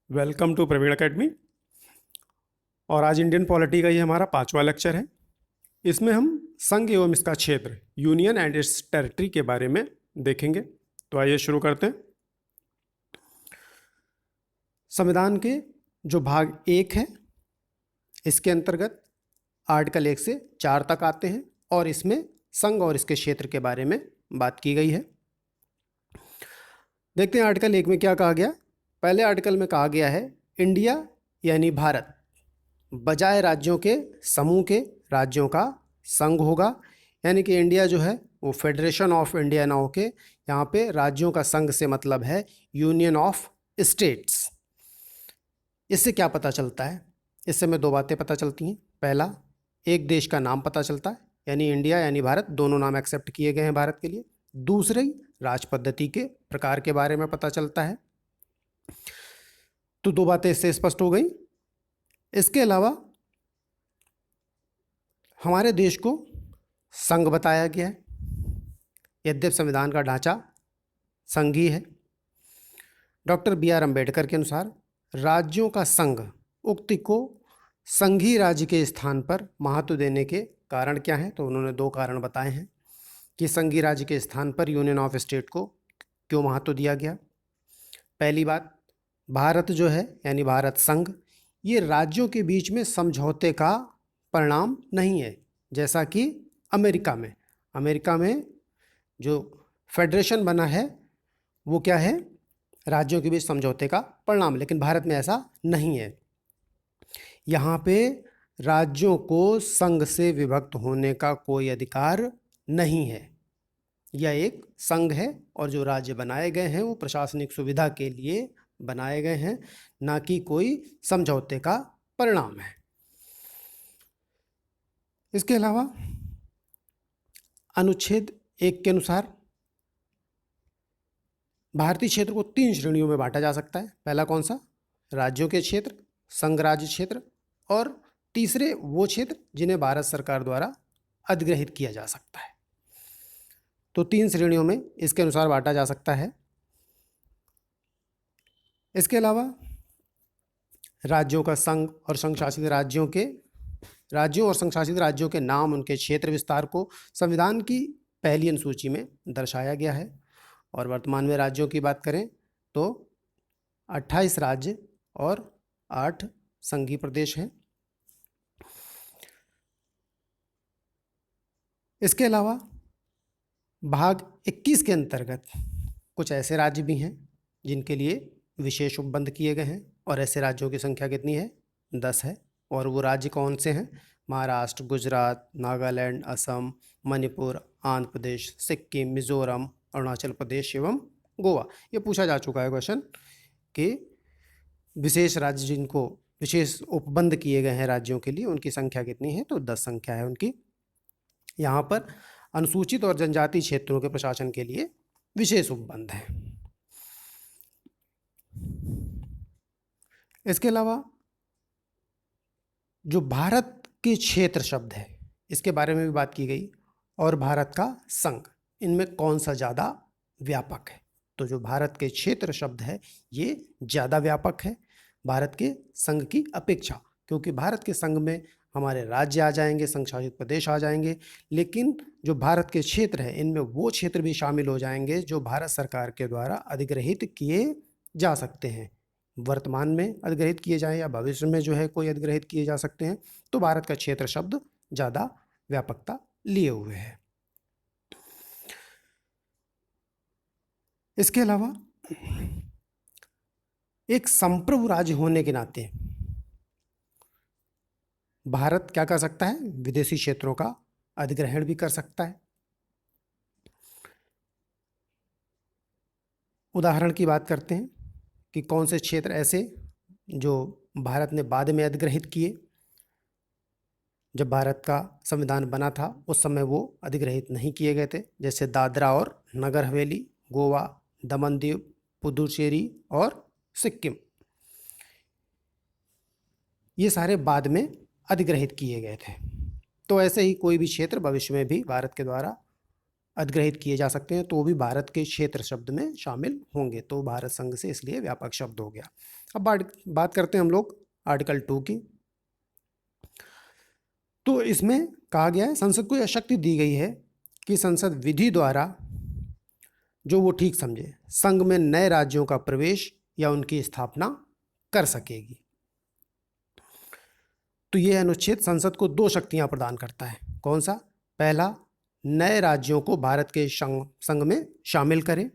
Welcome to Praveen academy. और आज Indian polity का ये हमारा 5वां लेक्चर है। इसमें हम संघ एवं इसका क्षेत्र, यूनियन एंड इट्स टेरिटरी के बारे में देखेंगे। तो आइए शुरू करते हैं। संविधान के जो भाग 1 है, इसके अंतर्गत आर्टिकल 1 से 4 तक आते हैं और इसमें संघ और इसके क्षेत्र के बारे में बात की गई है। देखते हैं आर्टिकल 1 में क्या कहा गया। पहले आर्टिकल में कहा गया है इंडिया यानी भारत बजाय राज्यों के समूह के राज्यों का संघ होगा। यानी कि इंडिया जो है वो फेडरेशन ऑफ इंडिया ना होके यहाँ पे राज्यों का संघ से मतलब है यूनियन ऑफ स्टेट्स। इससे क्या पता चलता है? इससे हमें दो बातें पता चलती हैं। पहला, एक देश का नाम पता चलता है, यानी इंडिया यानी भारत, दोनों नाम एक्सेप्ट किए गए हैं भारत के लिए। दूसरी, राज पद्धति के प्रकार के बारे में पता चलता है। तो दो बातें इससे स्पष्ट हो गई। इसके अलावा हमारे देश को संघ बताया गया है, यद्यपि संविधान का ढांचा संघीय है। डॉक्टर बी आर अम्बेडकर के अनुसार राज्यों का संघ उक्ति को संघीय राज्य के स्थान पर महत्व देने के कारण क्या है? तो उन्होंने दो कारण बताए हैं कि संघीय राज्य के स्थान पर यूनियन ऑफ स्टेट को क्यों महत्व दिया गया। पहली बात, भारत जो है यानी भारत संघ, ये राज्यों के बीच में समझौते का परिणाम नहीं है, जैसा कि अमेरिका में जो फेडरेशन बना है वो क्या है? राज्यों के बीच समझौते का परिणाम। लेकिन भारत में ऐसा नहीं है। यहाँ पे राज्यों को संघ से विभक्त होने का कोई अधिकार नहीं है। यह एक संघ है और जो राज्य बनाए गए हैं वो प्रशासनिक सुविधा के लिए बनाए गए हैं, ना कि कोई समझौते का परिणाम है। इसके अलावा अनुच्छेद 1 के अनुसार भारतीय क्षेत्र को 3 श्रेणियों में बांटा जा सकता है। पहला कौन सा? राज्यों के क्षेत्र, संघ राज्य क्षेत्र, और तीसरे वो क्षेत्र जिन्हें भारत सरकार द्वारा अधिग्रहित किया जा सकता है। तो 3 श्रेणियों में इसके अनुसार बांटा जा सकता है। इसके अलावा राज्यों का संघ और संघ शासित राज्यों और संघ शासित राज्यों के नाम, उनके क्षेत्र विस्तार को संविधान की पहली अनुसूची में दर्शाया गया है। और वर्तमान में राज्यों की बात करें तो 28 राज्य और 8 संघीय प्रदेश हैं। इसके अलावा भाग 21 के अंतर्गत कुछ ऐसे राज्य भी हैं जिनके लिए विशेष उपबंध किए गए हैं, और ऐसे राज्यों की संख्या कितनी है? 10 है। और वो राज्य कौन से हैं? महाराष्ट्र, गुजरात, नागालैंड, असम, मणिपुर, आंध्र प्रदेश, सिक्किम, मिजोरम, अरुणाचल प्रदेश एवं गोवा। ये पूछा जा चुका है क्वेश्चन कि विशेष राज्य जिनको विशेष उपबंध किए गए हैं राज्यों के लिए, उनकी संख्या कितनी है? तो 10 संख्या है उनकी। यहाँ पर अनुसूचित और जनजातीय क्षेत्रों के प्रशासन के लिए विशेष उपबंध है। इसके अलावा जो भारत के क्षेत्र शब्द है, इसके बारे में भी बात की गई, और भारत का संघ, इनमें कौन सा ज़्यादा व्यापक है? तो जो भारत के क्षेत्र शब्द है ये ज़्यादा व्यापक है भारत के संघ की अपेक्षा, क्योंकि भारत के संघ में हमारे राज्य आ जाएंगे, संघ शासित प्रदेश आ जाएंगे, लेकिन जो भारत के क्षेत्र है इनमें वो क्षेत्र भी शामिल हो जाएंगे जो भारत सरकार के द्वारा अधिग्रहित किए जा सकते हैं। वर्तमान में अधिग्रहित किए जाएं या भविष्य में जो है कोई अधिग्रहित किए जा सकते हैं। तो भारत का क्षेत्र शब्द ज़्यादा व्यापकता लिए हुए है। इसके अलावा एक संप्रभु राज्य होने के नाते भारत क्या कर सकता है? विदेशी क्षेत्रों का अधिग्रहण भी कर सकता है। उदाहरण की बात करते हैं कि कौन से क्षेत्र ऐसे जो भारत ने बाद में अधिग्रहित किए। जब भारत का संविधान बना था उस समय वो अधिग्रहित नहीं किए गए थे, जैसे दादरा और नगर हवेली, गोवा, दमन दीव, पुदुचेरी और सिक्किम। ये सारे बाद में अधिग्रहित किए गए थे। तो ऐसे ही कोई भी क्षेत्र भविष्य में भी भारत के द्वारा अधिग्रहित किए जा सकते हैं तो भी भारत के क्षेत्र शब्द में शामिल होंगे, तो भारत संघ से इसलिए व्यापक शब्द हो गया। अब बात करते हैं हम लोग आर्टिकल 2 की। तो इसमें कहा गया है संसद को यह शक्ति दी गई है कि संसद विधि द्वारा जो वो ठीक समझे संघ में नए राज्यों का प्रवेश या उनकी स्थापना कर सकेगी। तो यह अनुच्छेद संसद को 2 शक्तियां प्रदान करता है। कौन सा? पहला, नए राज्यों को भारत के संघ में शामिल करें,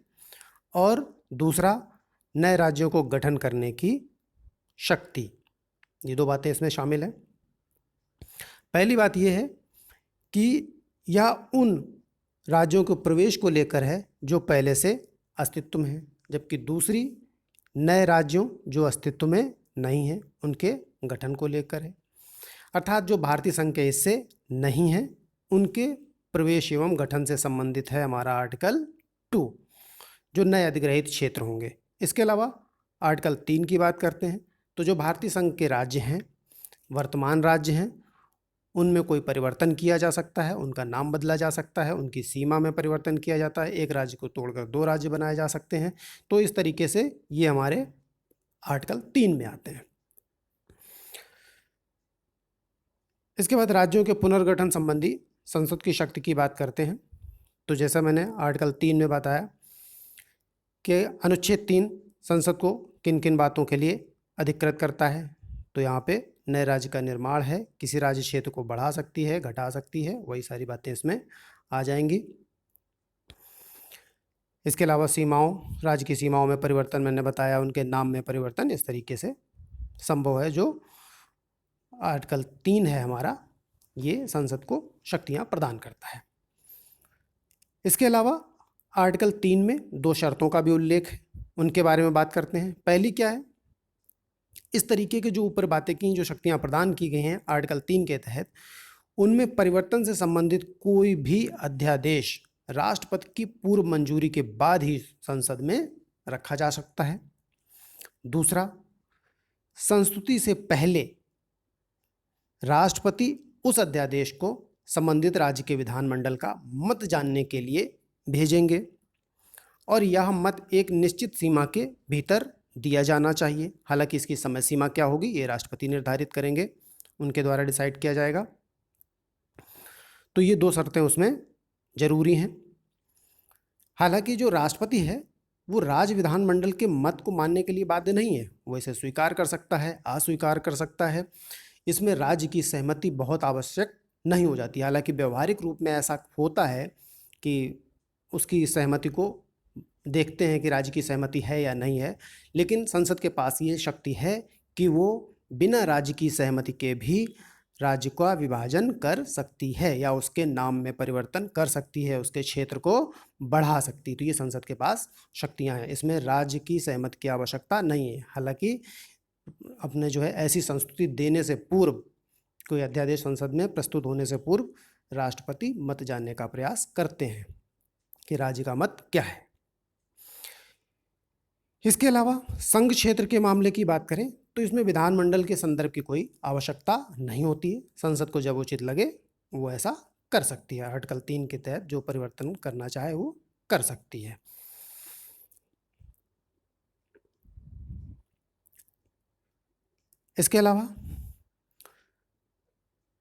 और दूसरा, नए राज्यों को गठन करने की शक्ति। ये 2 बातें इसमें शामिल हैं। पहली बात यह है कि यह उन राज्यों के प्रवेश को लेकर है जो पहले से अस्तित्व में है, जबकि दूसरी नए राज्यों जो अस्तित्व में नहीं है उनके गठन को लेकर है। अर्थात जो भारतीय संघ के हिस्से नहीं हैं उनके प्रवेश एवं गठन से संबंधित है हमारा आर्टिकल 2, जो नए अधिग्रहित क्षेत्र होंगे। इसके अलावा आर्टिकल 3 की बात करते हैं। तो जो भारतीय संघ के राज्य हैं, वर्तमान राज्य हैं, उनमें कोई परिवर्तन किया जा सकता है, उनका नाम बदला जा सकता है, उनकी सीमा में परिवर्तन किया जाता है, एक राज्य को तोड़कर 2 राज्य बनाए जा सकते हैं। तो इस तरीके से ये हमारे आर्टिकल 3 में आते हैं। इसके बाद राज्यों के पुनर्गठन संबंधी संसद की शक्ति की बात करते हैं। तो जैसा मैंने आर्टिकल 3 में बताया कि अनुच्छेद 3 संसद को किन किन बातों के लिए अधिकृत करता है। तो यहाँ पे नए राज्य का निर्माण है, किसी राज्य क्षेत्र को बढ़ा सकती है, घटा सकती है, वही सारी बातें इसमें आ जाएंगी। इसके अलावा सीमाओं, राज्य की सीमाओं में परिवर्तन मैंने बताया, उनके नाम में परिवर्तन इस तरीके से संभव है। जो आर्टिकल 3 है हमारा, ये संसद को शक्तियां प्रदान करता है। इसके अलावा आर्टिकल 3 में 2 शर्तों का भी उल्लेख है, उनके बारे में बात करते हैं। पहली क्या है? इस तरीके के जो ऊपर बातें की, जो शक्तियां प्रदान की गई हैं आर्टिकल 3 के तहत, उनमें परिवर्तन से संबंधित कोई भी अध्यादेश राष्ट्रपति की पूर्व मंजूरी के बाद ही संसद में रखा जा सकता है। दूसरा, संस्तुति से पहले राष्ट्रपति उस अध्यादेश को संबंधित राज्य के विधानमंडल का मत जानने के लिए भेजेंगे, और यह मत एक निश्चित सीमा के भीतर दिया जाना चाहिए। हालांकि इसकी समय सीमा क्या होगी ये राष्ट्रपति निर्धारित करेंगे, उनके द्वारा डिसाइड किया जाएगा। तो ये 2 शर्तें उसमें जरूरी हैं। हालांकि जो राष्ट्रपति है वो राज्य विधानमंडल के मत को मानने के लिए बाध्य नहीं है, वो इसे स्वीकार कर सकता है, अस्वीकार कर सकता है। इसमें राज्य की सहमति बहुत आवश्यक नहीं हो जाती। हालांकि व्यवहारिक रूप में ऐसा होता है कि उसकी सहमति को देखते हैं कि राज्य की सहमति है या नहीं है, लेकिन संसद के पास ये शक्ति है कि वो बिना राज्य की सहमति के भी राज्य का विभाजन कर सकती है या उसके नाम में परिवर्तन कर सकती है, उसके क्षेत्र को बढ़ा सकती है। तो ये संसद के पास शक्तियां हैं, इसमें राज्य की सहमति की आवश्यकता नहीं है। हालांकि अपने जो है ऐसी संस्तुति देने से पूर्व, कोई अध्यादेश संसद में प्रस्तुत होने से पूर्व राष्ट्रपति मत जानने का प्रयास करते हैं कि राज्य का मत क्या है। इसके अलावा संघ क्षेत्र के मामले की बात करें तो इसमें विधानमंडल के संदर्भ की कोई आवश्यकता नहीं होती है। संसद को जब उचित लगे वो ऐसा कर सकती है। आर्टिकल 3 के तहत जो परिवर्तन करना चाहे वो कर सकती है। इसके अलावा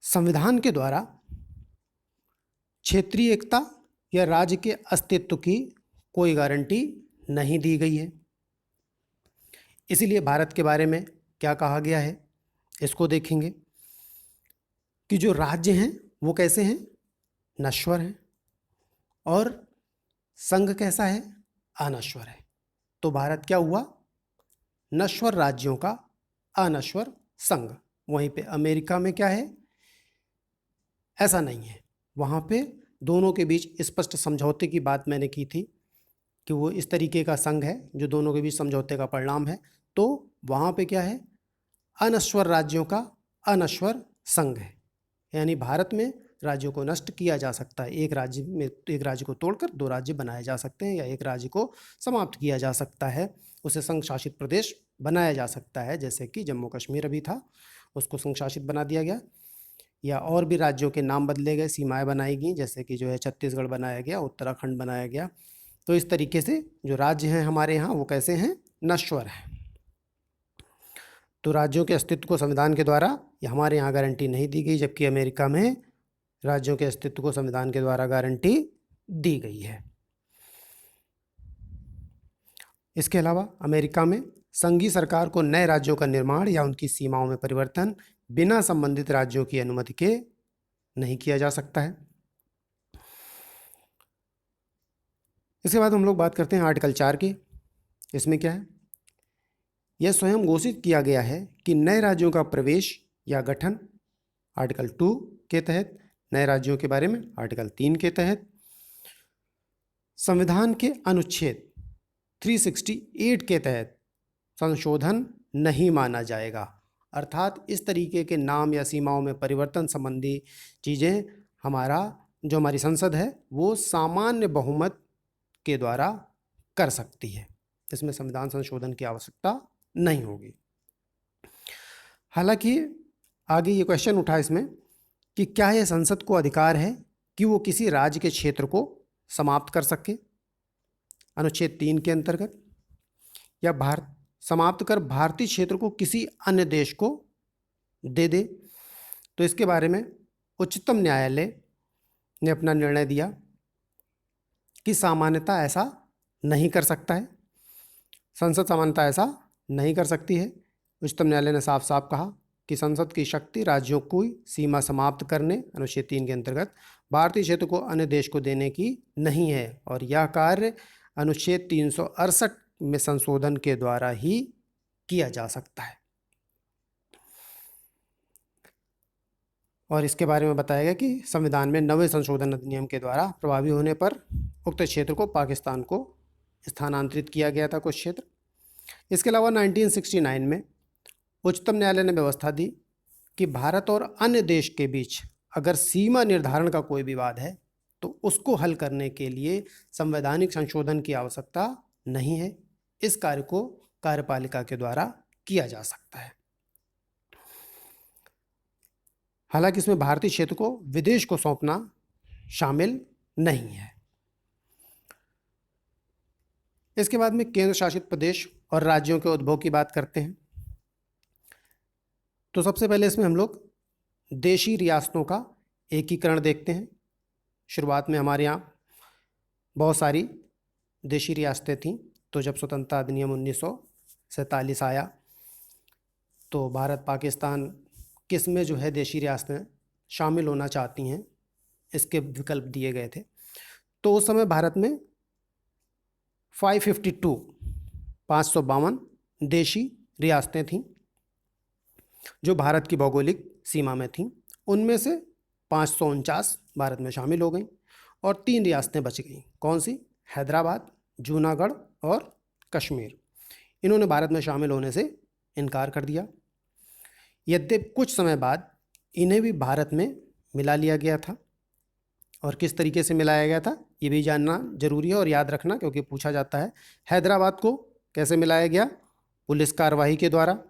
संविधान के द्वारा क्षेत्रीय एकता या राज्य के अस्तित्व की कोई गारंटी नहीं दी गई है। इसीलिए भारत के बारे में क्या कहा गया है इसको देखेंगे कि जो राज्य हैं वो कैसे हैं, नश्वर हैं, और संघ कैसा है, अनश्वर है। तो भारत क्या हुआ, नश्वर राज्यों का अनश्वर संघ। वहीं पे अमेरिका में क्या है, ऐसा नहीं है। वहाँ पे दोनों के बीच स्पष्ट समझौते की बात मैंने की थी कि वो इस तरीके का संघ है जो दोनों के बीच समझौते का परिणाम है। तो वहाँ पे क्या है, अनश्वर राज्यों का अनश्वर संघ है। यानी भारत में राज्यों को नष्ट किया जा सकता है, एक राज्य को तोड़कर 2 राज्य बनाए जा सकते हैं, या एक राज्य को समाप्त किया जा सकता है, उसे संघ शासित प्रदेश बनाया जा सकता है। जैसे कि जम्मू कश्मीर अभी था, उसको संघ शासित बना दिया गया। या और भी राज्यों के नाम बदले गए, सीमाएं बनाई गई, जैसे कि जो है छत्तीसगढ़ बनाया गया, उत्तराखंड बनाया गया। तो इस तरीके से जो राज्य हैं हमारे यहाँ वो कैसे हैं, नश्वर हैं। तो राज्यों के अस्तित्व को संविधान के द्वारा या हमारे यहाँ गारंटी नहीं दी गई, जबकि अमेरिका में राज्यों के अस्तित्व को संविधान के द्वारा गारंटी दी गई है। इसके अलावा अमेरिका में संघीय सरकार को नए राज्यों का निर्माण या उनकी सीमाओं में परिवर्तन बिना संबंधित राज्यों की अनुमति के नहीं किया जा सकता है। इसके बाद हम लोग बात करते हैं आर्टिकल 4 की। इसमें क्या है, यह स्वयं घोषित किया गया है कि नए राज्यों का प्रवेश या गठन आर्टिकल 2 के तहत, नए राज्यों के बारे में आर्टिकल 3 के तहत संविधान के अनुच्छेद 368 के तहत संशोधन नहीं माना जाएगा। अर्थात इस तरीके के नाम या सीमाओं में परिवर्तन संबंधी चीज़ें हमारी संसद है वो सामान्य बहुमत के द्वारा कर सकती है। इसमें संविधान संशोधन की आवश्यकता नहीं होगी। हालांकि आगे ये क्वेश्चन उठा इसमें कि क्या यह संसद को अधिकार है कि वो किसी राज्य के क्षेत्र को समाप्त कर सके अनुच्छेद 3 के अंतर्गत, या समाप्त कर भारतीय क्षेत्र को किसी अन्य देश को दे दे। तो इसके बारे में उच्चतम न्यायालय ने अपना निर्णय दिया कि सामान्यतः ऐसा नहीं कर सकता है, संसद सामान्यतः ऐसा नहीं कर सकती है। उच्चतम न्यायालय ने साफ साफ कहा कि संसद की शक्ति राज्यों को सीमा समाप्त करने अनुच्छेद 3 के अंतर्गत भारतीय क्षेत्र को अन्य देश को देने की नहीं है, और यह कार्य अनुच्छेद 368 में संशोधन के द्वारा ही किया जा सकता है। और इसके बारे में बताया गया कि संविधान में 90 संशोधन अधिनियम के द्वारा प्रभावी होने पर उक्त क्षेत्र को पाकिस्तान को स्थानांतरित किया गया था, कुछ क्षेत्र। इसके अलावा 1969 में उच्चतम न्यायालय ने व्यवस्था दी कि भारत और अन्य देश के बीच अगर सीमा निर्धारण का कोई विवाद है तो उसको हल करने के लिए संवैधानिक संशोधन की आवश्यकता नहीं है। इस कार्य को कार्यपालिका के द्वारा किया जा सकता है। हालांकि इसमें भारतीय क्षेत्र को विदेश को सौंपना शामिल नहीं है। इसके बाद में केंद्र शासित प्रदेश और राज्यों के उद्भव की बात करते हैं। तो सबसे पहले इसमें हम लोग देशी रियासतों का एकीकरण देखते हैं। शुरुआत में हमारे यहाँ बहुत सारी देशी रियासतें थीं। तो जब स्वतंत्रता अधिनियम 1947 आया तो भारत पाकिस्तान किस में जो है देशी रियासतें शामिल होना चाहती हैं, इसके विकल्प दिए गए थे। तो उस समय भारत में 552 देशी रियासतें थीं जो भारत की भौगोलिक सीमा में थीं। उनमें से 549 भारत में शामिल हो गई और 3 रियासतें बच गईं। कौन सी? हैदराबाद, जूनागढ़ और कश्मीर। इन्होंने भारत में शामिल होने से इनकार कर दिया। यद्यपि कुछ समय बाद इन्हें भी भारत में मिला लिया गया था। और किस तरीके से मिलाया गया था ये भी जानना जरूरी है और याद रखना, क्योंकि पूछा जाता है। हैदराबाद को कैसे मिलाया गया? पुलिस कार्रवाई के द्वारा।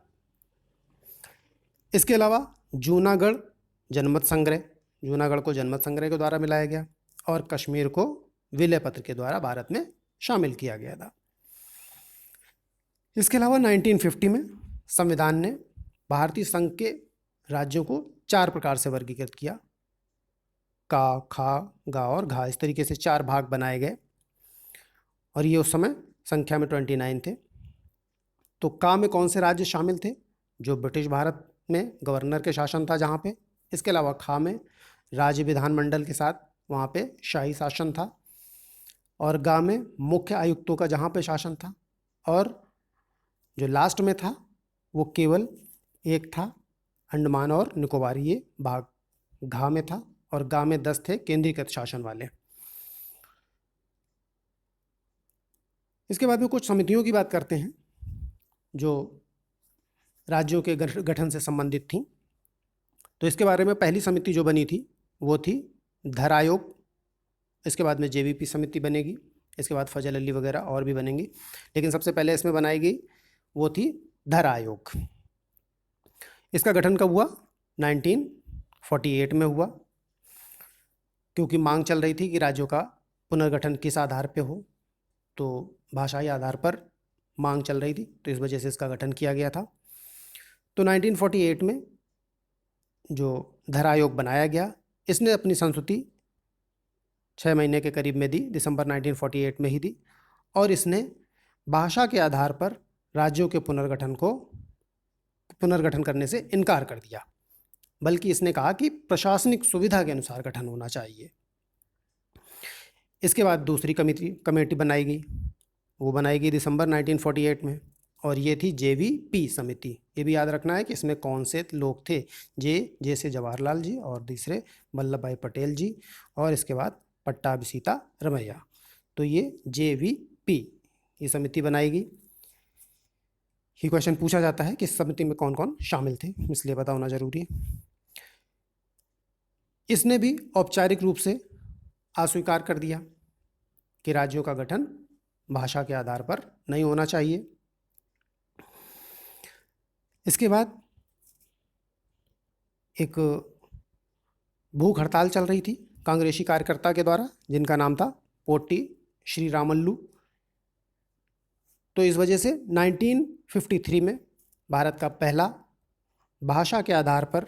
इसके अलावा जूनागढ़ जनमत संग्रह, जूनागढ़ को जनमत संग्रह के द्वारा मिलाया गया, और कश्मीर को विलय पत्र के द्वारा भारत में शामिल किया गया था। इसके अलावा 1950 में संविधान ने भारतीय संघ के राज्यों को 4 प्रकार से वर्गीकृत किया। का, खा, गा और घा, इस तरीके से 4 भाग बनाए गए और ये उस समय संख्या में 29 थे। तो का में कौन से राज्य शामिल थे? जो ब्रिटिश भारत में गवर्नर के शासन था जहाँ पे। इसके अलावा खा में राज्य विधानमंडल के साथ वहाँ पे शाही शासन था, और गा में मुख्य आयुक्तों का जहाँ पे शासन था, और जो लास्ट में था वो केवल एक था, अंडमान और निकोबार, ये भाग घा में था, और गा में 10 थे केंद्रीकृत शासन वाले। इसके बाद में कुछ समितियों की बात करते हैं जो राज्यों के गठन से संबंधित थी। तो इसके बारे में पहली समिति जो बनी थी वो थी धर आयोग। इसके बाद में जेवीपी समिति बनेगी, इसके बाद फजल अली वगैरह और भी बनेंगी, लेकिन सबसे पहले इसमें बनाई गई वो थी धर आयोग। इसका गठन कब हुआ? 1948 में हुआ, क्योंकि मांग चल रही थी कि राज्यों का पुनर्गठन किस आधार पे हो, तो भाषाई आधार पर मांग चल रही थी, तो इस वजह से इसका गठन किया गया था। तो 1948 में जो धर आयोग बनाया गया, इसने अपनी संस्तुति 6 महीने के करीब में दी, दिसंबर 1948 में ही दी, और इसने भाषा के आधार पर राज्यों के पुनर्गठन करने से इनकार कर दिया, बल्कि इसने कहा कि प्रशासनिक सुविधा के अनुसार गठन होना चाहिए। इसके बाद दूसरी कमेटी बनाई गई, वो बनाई गई दिसंबर 1948 में, और ये थी JVP समिति। ये भी याद रखना है कि इसमें कौन से लोग थे, जैसे जवाहरलाल जी और दूसरे वल्लभ भाई पटेल जी, और इसके बाद पट्टाभी सीता रमैया। तो ये JVP ये समिति बनाई गई। ये क्वेश्चन पूछा जाता है कि इस समिति में कौन कौन शामिल थे, इसलिए पता होना जरूरी है। इसने भी औपचारिक रूप से अस्वीकार कर दिया कि राज्यों का गठन भाषा के आधार पर नहीं होना चाहिए। इसके बाद एक भूख हड़ताल चल रही थी कांग्रेसी कार्यकर्ता के द्वारा, जिनका नाम था पोट्टी श्रीरामल्लू। तो इस वजह से 1953 में भारत का पहला भाषा के आधार पर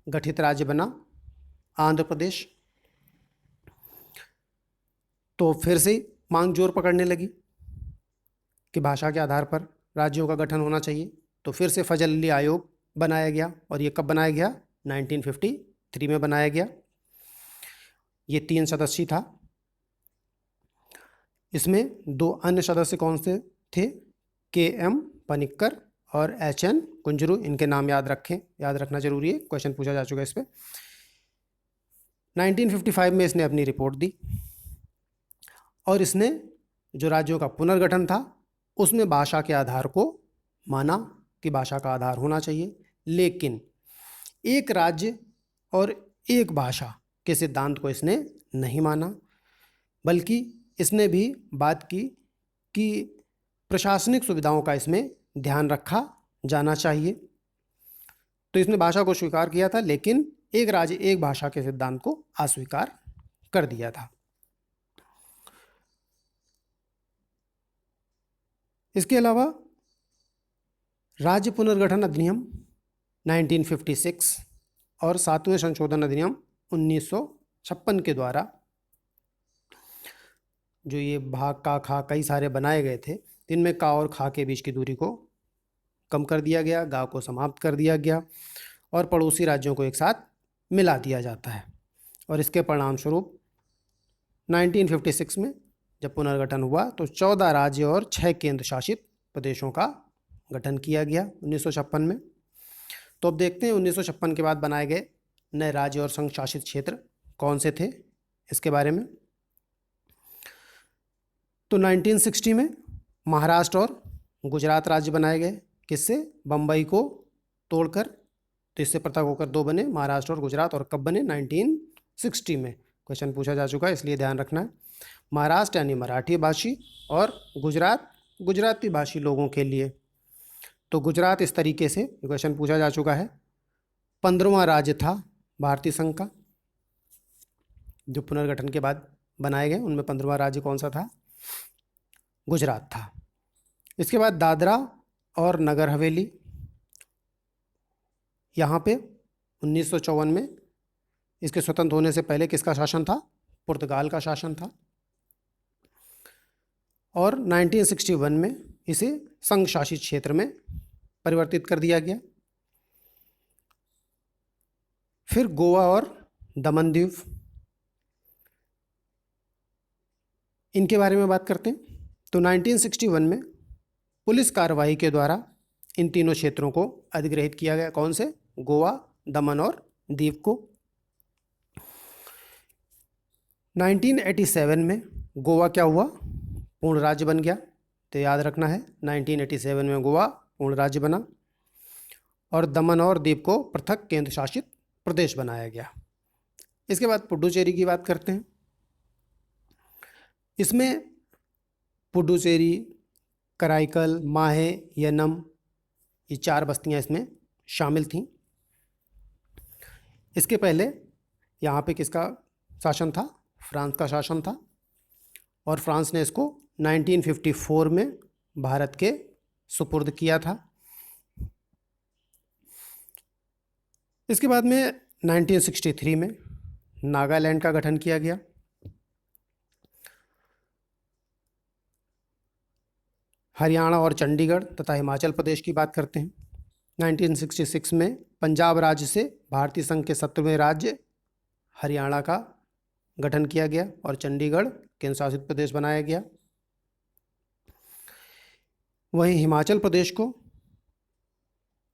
गठित राज्य बना आंध्र प्रदेश। तो फिर से मांग जोर पकड़ने लगी कि भाषा के आधार पर राज्यों का गठन होना चाहिए। तो फिर से फजल अली आयोग बनाया गया, और ये कब बनाया गया? 1953 में बनाया गया। ये 3 सदस्यीय था। इसमें 2 अन्य सदस्य कौन से थे? KM पनिक्कर और HN कुंजरू। इनके नाम याद रखना जरूरी है, क्वेश्चन पूछा जा चुका है इस पर। 1955 में इसने अपनी रिपोर्ट दी, और इसने जो राज्यों का पुनर्गठन था उसमें भाषा के आधार को माना कि भाषा का आधार होना चाहिए, लेकिन एक राज्य और एक भाषा के सिद्धांत को इसने नहीं माना, बल्कि इसने भी बात की कि प्रशासनिक सुविधाओं का इसमें ध्यान रखा जाना चाहिए। तो इसने भाषा को स्वीकार किया था, लेकिन एक राज्य एक भाषा के सिद्धांत को अस्वीकार कर दिया था। इसके अलावा राज्य पुनर्गठन अधिनियम 1956 और 7वें संशोधन अधिनियम 1956 के द्वारा जो ये भाग का खा कई सारे बनाए गए थे, जिनमें का और खा के बीच की दूरी को कम कर दिया गया, गा को समाप्त कर दिया गया, और पड़ोसी राज्यों को एक साथ मिला दिया जाता है। और इसके परिणाम स्वरूप 1956 में जब पुनर्गठन हुआ तो 14 राज्य और 6 केंद्र शासित प्रदेशों का गठन किया गया 1956 में। तो अब देखते हैं 1956 के बाद बनाए गए नए राज्य और संघ शासित क्षेत्र कौन से थे, इसके बारे में। तो 1960 में महाराष्ट्र और गुजरात राज्य बनाए गए, किससे? बम्बई को तोड़कर। तो इससे पृथक होकर 2 बने, महाराष्ट्र और गुजरात। और कब बने? 1960 में। क्वेश्चन पूछा जा चुका है, इसलिए ध्यान रखना है। महाराष्ट्र यानी मराठी भाषी, और गुजरात गुजराती भाषी लोगों के लिए। तो गुजरात इस तरीके से क्वेश्चन पूछा जा चुका है। 15वां राज्य था भारतीय संघ का, जो पुनर्गठन के बाद बनाए गए, उनमें 15वां राज्य कौन सा था? गुजरात था। इसके बाद दादरा और नगर हवेली, यहाँ पे 1954 में इसके स्वतंत्र होने से पहले किसका शासन था? पुर्तगाल का शासन था। और 1961 में इसे संघ शासित क्षेत्र में परिवर्तित कर दिया गया। फिर गोवा और दमन दीव, इनके बारे में बात करते हैं। तो 1961 में पुलिस कार्रवाई के द्वारा इन तीनों क्षेत्रों को अधिग्रहित किया गया। कौन से? गोवा, दमन और दीव को। 1987 में गोवा क्या हुआ? पूर्ण राज्य बन गया। तो याद रखना है, 1987 में गोवा पूर्ण राज्य बना, और दमन और दीव को पृथक केंद्र शासित प्रदेश बनाया गया। इसके बाद पुडुचेरी की बात करते हैं। इसमें पुडुचेरी, कराईकल, माहे, यनम, ये 4 बस्तियां इसमें शामिल थीं। इसके पहले यहाँ पे किसका शासन था? फ्रांस का शासन था, और फ्रांस ने इसको 1954 में भारत के सुपुर्द किया था। इसके बाद में 1963 में नागालैंड का गठन किया गया। हरियाणा और चंडीगढ़ तथा हिमाचल प्रदेश की बात करते हैं। 1966 में पंजाब राज्य से भारतीय संघ के 17वें राज्य हरियाणा का गठन किया गया और चंडीगढ़ केंद्र शासित प्रदेश बनाया गया। वहीं हिमाचल प्रदेश को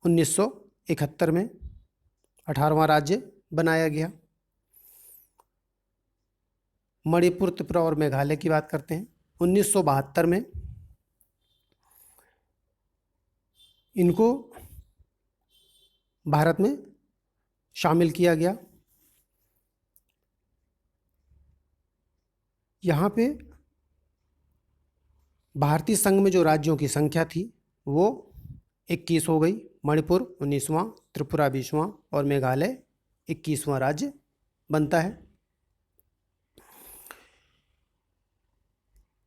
1971 में 18वां राज्य बनाया गया। मणिपुर, त्रिपुरा और मेघालय की बात करते हैं। 1972 में इनको भारत में शामिल किया गया। यहाँ पे भारतीय संघ में जो राज्यों की संख्या थी वो 21 हो गई। मणिपुर 19वां, त्रिपुरा 20वां और मेघालय 21वां राज्य बनता है।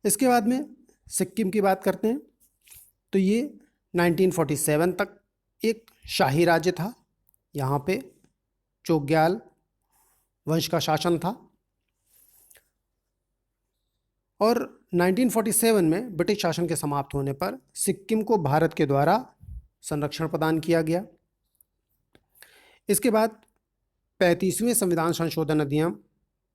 इसके बाद में सिक्किम की बात करते हैं तो ये 1947 तक एक शाही राज्य था। यहाँ पे चोग्याल वंश का शासन था और 1947 में ब्रिटिश शासन के समाप्त होने पर सिक्किम को भारत के द्वारा संरक्षण प्रदान किया गया। इसके बाद 35वें संविधान संशोधन अधिनियम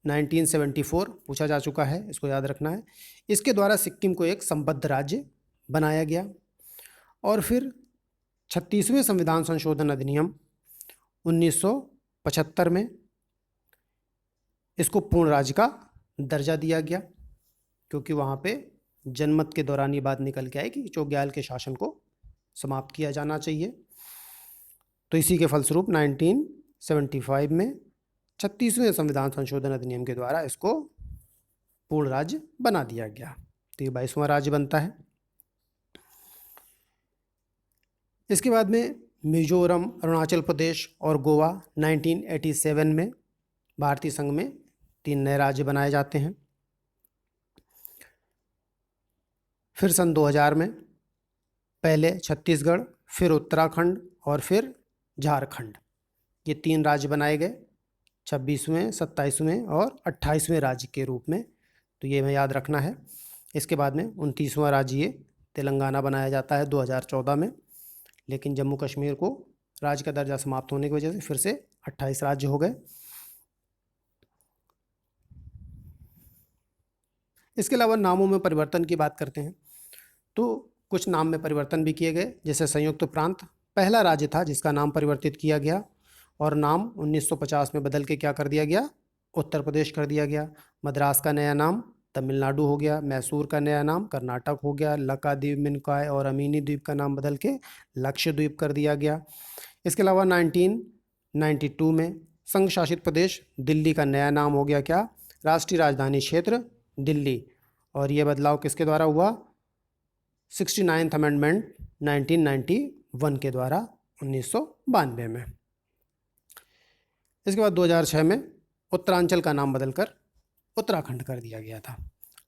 1974 पूछा जा चुका है, इसको याद रखना है। इसके द्वारा सिक्किम को एक संबद्ध राज्य बनाया गया और फिर 36वें संविधान संशोधन अधिनियम 1975 में इसको पूर्ण राज्य का दर्जा दिया गया, क्योंकि वहाँ पे जनमत के दौरान ये बात निकल के आई कि चोग्याल के शासन को समाप्त किया जाना चाहिए। तो इसी के फलस्वरूप 1975 में 36वें संविधान संशोधन अधिनियम के द्वारा इसको पूर्ण राज्य बना दिया गया। तो ये 22वां राज्य बनता है। इसके बाद में मिजोरम, अरुणाचल प्रदेश और गोवा 1987 में भारतीय संघ में 3 नए राज्य बनाए जाते हैं। फिर सन 2000 में पहले छत्तीसगढ़, फिर उत्तराखंड और फिर झारखंड, ये 3 राज्य बनाए गए 26वें, 27वें और 28वें राज्य के रूप में। तो ये हमें याद रखना है। इसके बाद में 29वां राज्य ये तेलंगाना बनाया जाता है 2014 में, लेकिन जम्मू कश्मीर को राज्य का दर्जा समाप्त होने की वजह से फिर से 28 राज्य हो गए। इसके अलावा नामों में परिवर्तन की बात करते हैं तो कुछ नाम में परिवर्तन भी किए गए। जैसे संयुक्त प्रांत पहला राज्य था जिसका नाम परिवर्तित किया गया और नाम 1950 में बदल के क्या कर दिया गया? उत्तर प्रदेश कर दिया गया। मद्रास का नया नाम तमिलनाडु हो गया। मैसूर का नया नाम कर्नाटक हो गया। लक्षद्वीप, मिनिकॉय और अमीनी द्वीप का नाम बदल के लक्षद्वीप कर दिया गया। इसके अलावा 1992 में संघ शासित प्रदेश दिल्ली का नया नाम हो गया क्या? राष्ट्रीय राजधानी क्षेत्र दिल्ली। और ये बदलाव किसके द्वारा हुआ? 69th अमेंडमेंट 1991 के द्वारा 1992 में। इसके बाद 2006 में उत्तरांचल का नाम बदलकर उत्तराखंड कर दिया गया था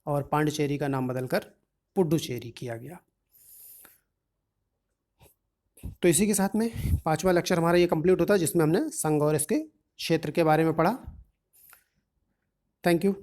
और पांडिचेरी का नाम बदलकर पुडुचेरी किया गया। तो इसी के साथ में 5वां लेक्चर हमारा ये कंप्लीट होता है, जिसमें हमने संघ और इसके क्षेत्र के बारे में पढ़ा। Thank you.